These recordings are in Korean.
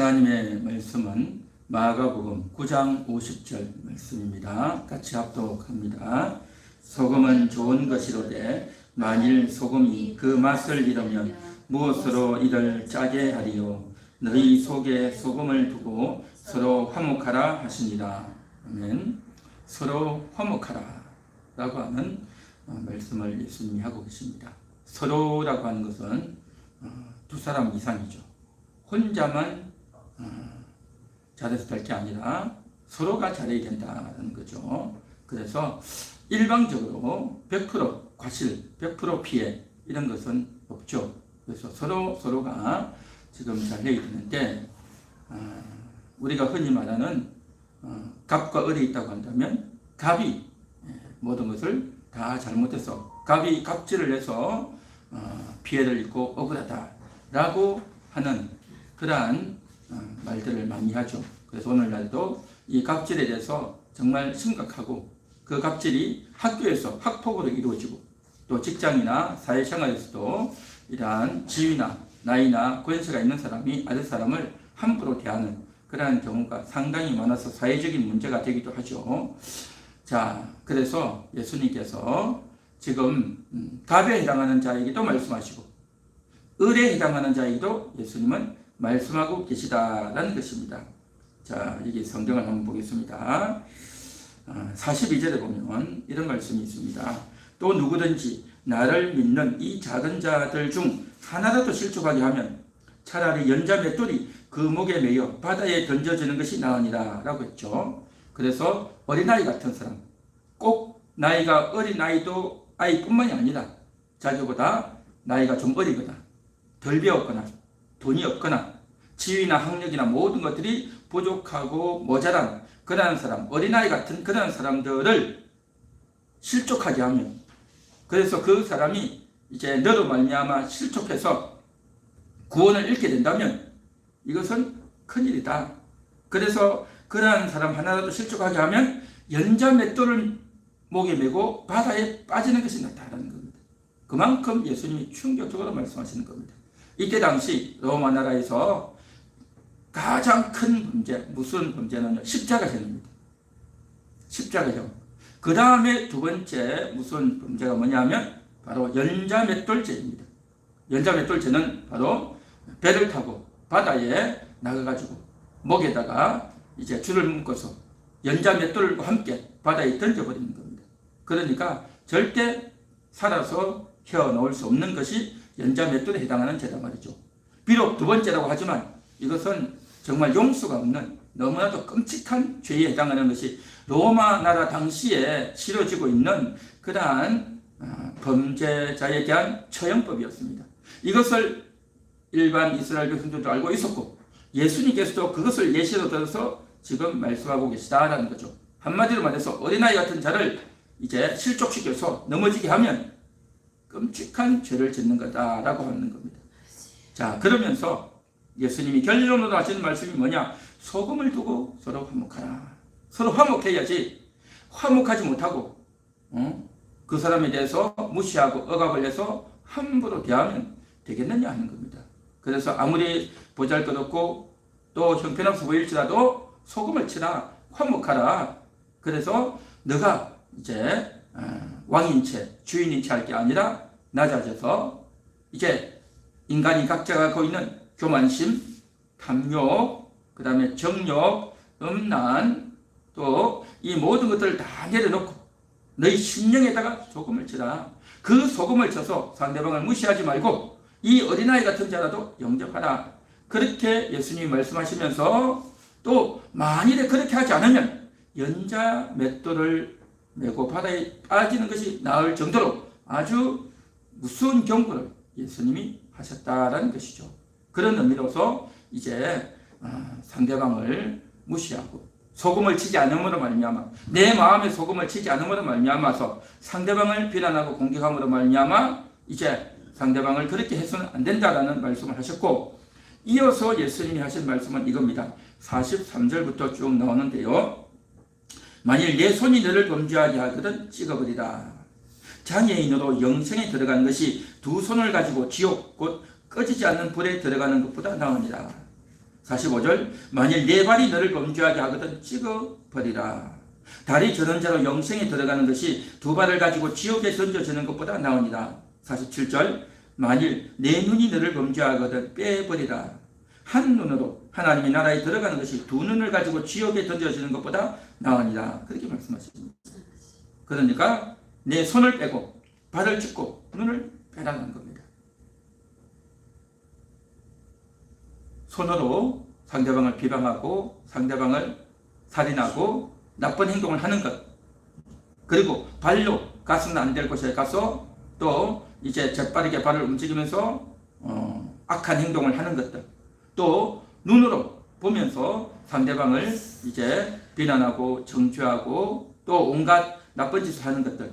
하나님의 말씀은 마가복음 9장 50절 말씀입니다. 같이 합독합니다. 소금은 좋은 것이로되 만일 소금이 그 맛을 잃으면 무엇으로 이를 짜게 하리요. 너희 속에 소금을 두고 서로 화목하라 하시니라. 아멘. 서로 화목하라 라고 하는 말씀을 예수님이 하고 계십니다. 서로라고 하는 것은 두 사람 이상이죠. 혼자만 잘해서 될 게 아니라 서로가 잘해야 된다는 거죠. 그래서 일방적으로 100% 과실, 100% 피해 이런 것은 없죠. 그래서 서로가 지금 잘해야 되는데 우리가 흔히 말하는 갑과 을이 있다고 한다면 갑이 모든 것을 다 잘못해서 갑이 갑질을 해서 피해를 입고 억울하다라고 하는 그러한 말들을 많이 하죠. 그래서 오늘날도 이 갑질에 대해서 정말 심각하고 그 갑질이 학교에서 학폭으로 이루어지고 또 직장이나 사회생활에서도 이러한 지위나 나이나 권세가 있는 사람이 아랫 사람을 함부로 대하는 그러한 경우가 상당히 많아서 사회적인 문제가 되기도 하죠. 자, 그래서 예수님께서 지금 갑에 해당하는 자에게도 말씀하시고 을에 해당하는 자에게도 예수님은 말씀하고 계시다라는 것입니다. 자, 여기 성경을 한번 보겠습니다. 42절에 보면 이런 말씀이 있습니다. 또 누구든지 나를 믿는 이 작은 자들 중 하나라도 실족하게 하면 차라리 연자 맷돌이 그 목에 매여 바다에 던져지는 것이 나으니라 라고 했죠. 그래서 어린아이 같은 사람, 꼭 나이가 어린 아이뿐만이 아니라 자기보다 나이가 좀 어리거나 덜 배웠거나 돈이 없거나 지위나 학력이나 모든 것들이 부족하고 모자란 그러한 사람, 어린아이 같은 그러한 사람들을 실족하게 하면, 그래서 그 사람이 이제 너로 말미암아 실족해서 구원을 잃게 된다면 이것은 큰일이다. 그래서 그러한 사람 하나라도 실족하게 하면 연자 맷돌을 목에 메고 바다에 빠지는 것이 나타나는 겁니다. 그만큼 예수님이 충격적으로 말씀하시는 겁니다. 이때 당시 로마 나라에서 가장 큰 문제, 무슨 문제는요? 십자가형입니다. 십자가형. 그 다음에 두 번째 무슨 문제가 뭐냐면 바로 연자맷돌죄입니다. 연자맷돌죄는 바로 배를 타고 바다에 나가가지고 목에다가 이제 줄을 묶어서 연자맷돌과 함께 바다에 던져버리는 겁니다. 그러니까 절대 살아서 헤어나올 수 없는 것이 연자맷돌에 해당하는 죄다 말이죠. 비록 두 번째라고 하지만 이것은 정말 용서가 없는 너무나도 끔찍한 죄에 해당하는 것이 로마 나라 당시에 치러지고 있는 그러한 범죄자에 대한 처형법이었습니다. 이것을 일반 이스라엘 백성들도 알고 있었고 예수님께서도 그것을 예시로 들어서 지금 말씀하고 계시다라는 거죠. 한마디로 말해서 어린아이 같은 자를 이제 실족시켜서 넘어지게 하면 끔찍한 죄를 짓는 거다라고 하는 겁니다. 자, 그러면서 예수님이 결론으로 하시는 말씀이 뭐냐? 소금을 두고 서로 화목하라. 서로 화목해야지. 화목하지 못하고 그 사람에 대해서 무시하고 억압을 해서 함부로 대하면 되겠느냐 하는 겁니다. 그래서 아무리 보잘것없고 또 형편없어 보일지라도 소금을 치라. 화목하라. 그래서 너가 이제 왕인 채, 주인인 채 할 게 아니라 낮아져서 이제 인간이 각자가 갖고 있는 교만심, 탐욕, 그 다음에 정욕, 음란, 또 이 모든 것들을 다 내려놓고 너희 심령에다가 소금을 치라. 그 소금을 쳐서 상대방을 무시하지 말고 이 어린아이 같은 자라도 영접하라. 그렇게 예수님이 말씀하시면서 또 만일에 그렇게 하지 않으면 연자 맷돌을 메고 바다에 빠지는 것이 나을 정도로 아주 무서운 경고를 예수님이 하셨다라는 것이죠. 그런 의미로서 이제 상대방을 무시하고 소금을 치지 않음으로 말미암아 내 마음에 소금을 치지 않음으로 말미암아서 상대방을 비난하고 공격함으로 말미암아 이제 상대방을 그렇게 해서는 안 된다라는 말씀을 하셨고 이어서 예수님이 하신 말씀은 이겁니다. 43절부터 쭉 나오는데요. 만일 내 손이 너를 범죄하게 하거든 찍어버리라. 장애인으로 영생에 들어가는 것이 두 손을 가지고 지옥 곧 꺼지지 않는 불에 들어가는 것보다 나으니라. 45절 만일 네 발이 너를 범죄하게 하거든 찍어버리라. 다리 저는 자로 영생에 들어가는 것이 두 발을 가지고 지옥에 던져지는 것보다 나으니라. 47절 만일 네 눈이 너를 범죄하거든 빼버리라. 한 눈으로 하나님의 나라에 들어가는 것이 두 눈을 가지고 지옥에 던져지는 것보다 나으니라. 그렇게 말씀하십니다. 그러니까 내 손을 빼고 발을 찢고 눈을 빼라는 겁니다. 손으로 상대방을 비방하고 상대방을 살인하고 나쁜 행동을 하는 것, 그리고 발로 가서는 안 될 곳에 가서 또 이제 재빠르게 발을 움직이면서 악한 행동을 하는 것들, 또 눈으로 보면서 상대방을 이제 비난하고 정죄하고 또 온갖 나쁜 짓을 하는 것들,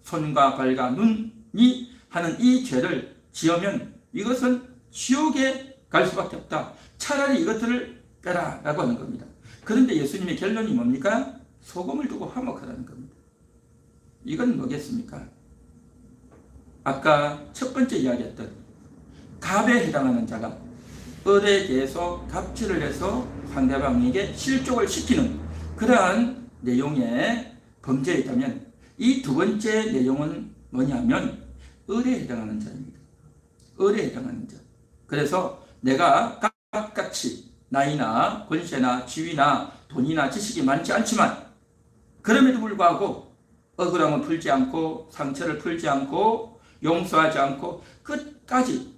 손과 발과 눈이 하는 이 죄를 지으면 이것은 지옥에 갈 수밖에 없다. 차라리 이것들을 빼라 라고 하는 겁니다. 그런데 예수님의 결론이 뭡니까? 소금을 두고 화목하라는 겁니다. 이건 뭐겠습니까? 아까 첫 번째 이야기했던 갑에 해당하는 자가 을에 대해서 갑질을 해서 상대방에게 실족을 시키는 그러한 내용의 범죄에 있다면, 이 두 번째 내용은 뭐냐면 을에 해당하는 자입니다. 을에 해당하는 자. 그래서 내가 같이 나이나 권세나 지위나 돈이나 지식이 많지 않지만 그럼에도 불구하고 억울함을 풀지 않고 상처를 풀지 않고 용서하지 않고 끝까지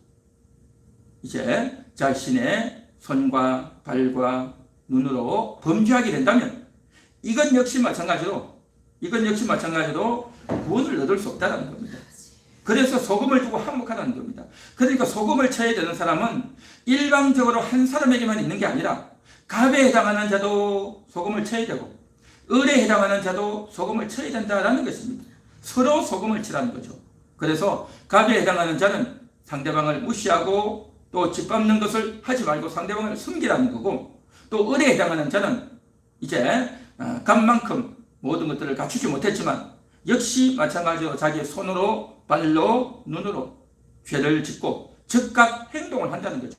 이제 자신의 손과 발과 눈으로 범죄하게 된다면 이건 역시 마찬가지로 구원을 얻을 수 없다는 겁니다. 그래서 소금을 두고 화목하다는 겁니다. 그러니까 소금을 쳐야 되는 사람은 일방적으로 한 사람에게만 있는 게 아니라 갑에 해당하는 자도 소금을 쳐야 되고 을에 해당하는 자도 소금을 쳐야 된다는 것입니다. 서로 소금을 치라는 거죠. 그래서 갑에 해당하는 자는 상대방을 무시하고 또 짓밟는 것을 하지 말고 상대방을 숨기라는 거고, 또 을에 해당하는 자는 이제 갑만큼 모든 것들을 갖추지 못했지만 역시 마찬가지로 자기의 손으로 발로 눈으로 죄를 짓고 즉각 행동을 한다는 거죠.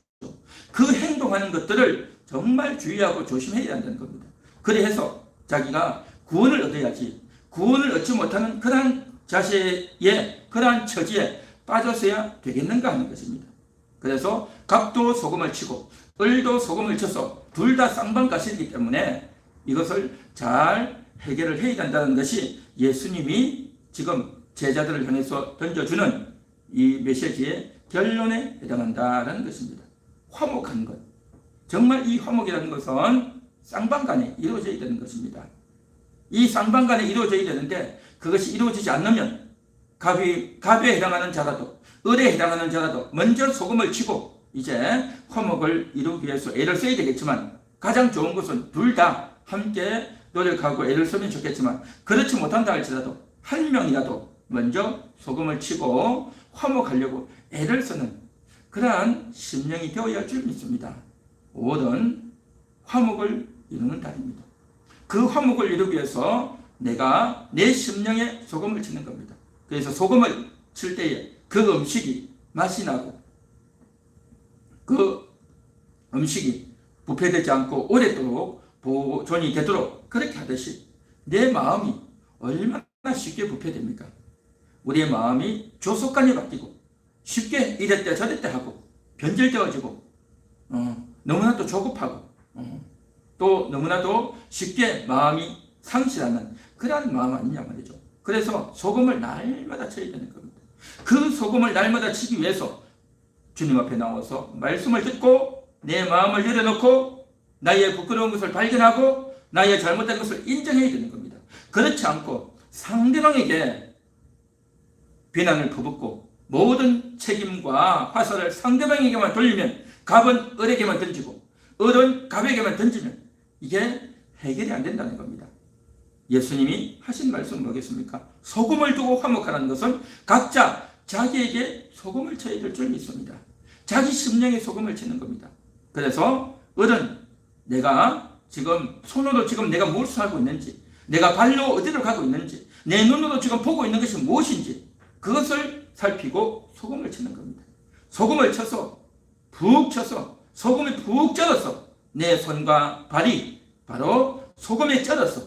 그 행동하는 것들을 정말 주의하고 조심해야 한다는 겁니다. 그래서 자기가 구원을 얻어야지, 구원을 얻지 못하는 그러한 자세의 그러한 처지에 빠져서야 되겠는가 하는 것입니다. 그래서 갑도 소금을 치고 을도 소금을 쳐서 둘 다 쌍방가시이기 때문에 이것을 잘 해결을 해야 된다는 것이 예수님이 지금 제자들을 향해서 던져주는 이 메시지의 결론에 해당한다는 것입니다. 화목한 것. 정말 이 화목이라는 것은 쌍방간에 이루어져야 되는 것입니다. 이 쌍방간에 이루어져야 되는데 그것이 이루어지지 않으면 갑에 해당하는 자라도 을에 해당하는 자라도 먼저 소금을 치고 이제 화목을 이루기 위해서 애를 써야 되겠지만, 가장 좋은 것은 둘 다 함께 노력하고 애를 쓰면 좋겠지만 그렇지 못한다 할지라도 한 명이라도 먼저 소금을 치고 화목하려고 애를 쓰는 그러한 심령이 되어야 할 줄 믿습니다. 5월은 화목을 이루는 달입니다. 그 화목을 이루기 위해서 내가 내 심령에 소금을 치는 겁니다. 그래서 소금을 칠 때에 그 음식이 맛이 나고 그 음식이 부패되지 않고 오랫도록 보존이 되도록 그렇게 하듯이 내 마음이 얼마나 쉽게 부패됩니까? 우리의 마음이 조속간에 바뀌고 쉽게 이랬대 저랬대 하고 변질되어지고 너무나도 조급하고 또 너무나도 쉽게 마음이 상실하는 그러한 마음 아니냐 말이죠. 그래서 소금을 날마다 쳐야 되는 겁니다. 그 소금을 날마다 치기 위해서 주님 앞에 나와서 말씀을 듣고 내 마음을 열어놓고 나의 부끄러운 것을 발견하고 나의 잘못된 것을 인정해야 되는 겁니다. 그렇지 않고 상대방에게 비난을 퍼붓고 모든 책임과 화살을 상대방에게만 돌리면 갑은 을에게만 던지고 을은 갑에게만 던지면 이게 해결이 안 된다는 겁니다. 예수님이 하신 말씀은 뭐겠습니까? 소금을 두고 화목하라는 것은 각자 자기에게 소금을 쳐야 될 줄 믿습니다. 자기 심령에 소금을 치는 겁니다. 그래서 을은 내가 지금 손으로 지금 내가 무엇을 하고 있는지, 내가 발로 어디로 가고 있는지, 내 눈으로 지금 보고 있는 것이 무엇인지 그것을 살피고 소금을 치는 겁니다. 소금을 쳐서 푹 쳐서 소금이 푹 젖어서 내 손과 발이 바로 소금에 쩔었어.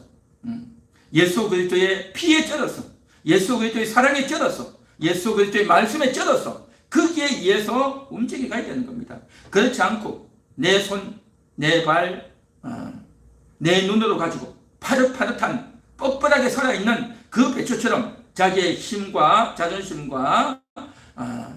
예수 그리스도의 피에 쩔었어. 예수 그리스도의 사랑에 쩔었어. 예수 그리스도의 말씀에 쩔었어. 거기에 의해서 움직여 가야 되는 겁니다. 그렇지 않고 내 손, 내 발, 내 눈으로 가지고 파릇파릇한 뻣뻣하게 살아있는 그 배추처럼 자기의 힘과 자존심과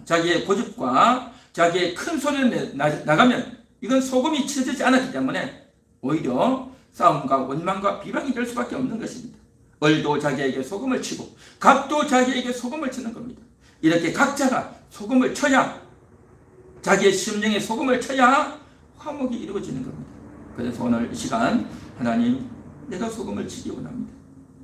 자기의 고집과 자기의 큰 소리를 나가면 이건 소금이 쳐지지 않았기 때문에 오히려 싸움과 원망과 비방이 될 수밖에 없는 것입니다. 을도 자기에게 소금을 치고 갑도 자기에게 소금을 치는 겁니다. 이렇게 각자가 소금을 쳐야, 자기의 심령에 소금을 쳐야 화목이 이루어지는 겁니다. 그래서 오늘 이 시간 하나님, 내가 소금을 치기 원합니다.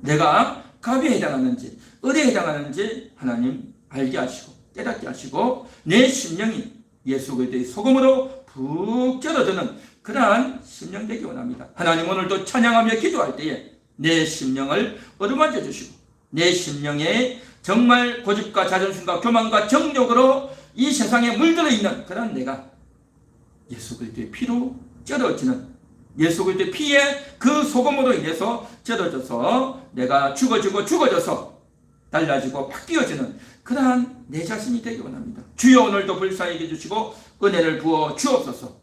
내가 갑에 해당하는지 을에 해당하는지 하나님 알게 하시고 깨닫게 하시고 내 심령이 예수 그리스도의 소금으로 푹 쩔어드는 그러한 심령 되기 원합니다. 하나님, 오늘도 찬양하며 기도할 때에 내 심령을 어루만져 주시고 내 심령에 정말 고집과 자존심과 교만과 정욕으로 이 세상에 물들어 있는 그런 내가 예수 그리스도의 피로 쩔어지는, 예수 그리스도의 피에 그 소금으로 인해서 쩔어져서 내가 죽어져서 달라지고 바뀌어지는 그러한 내 자신이 되기 원합니다. 주여, 오늘도 불쌍히 여겨주시고 은혜를 부어 주옵소서.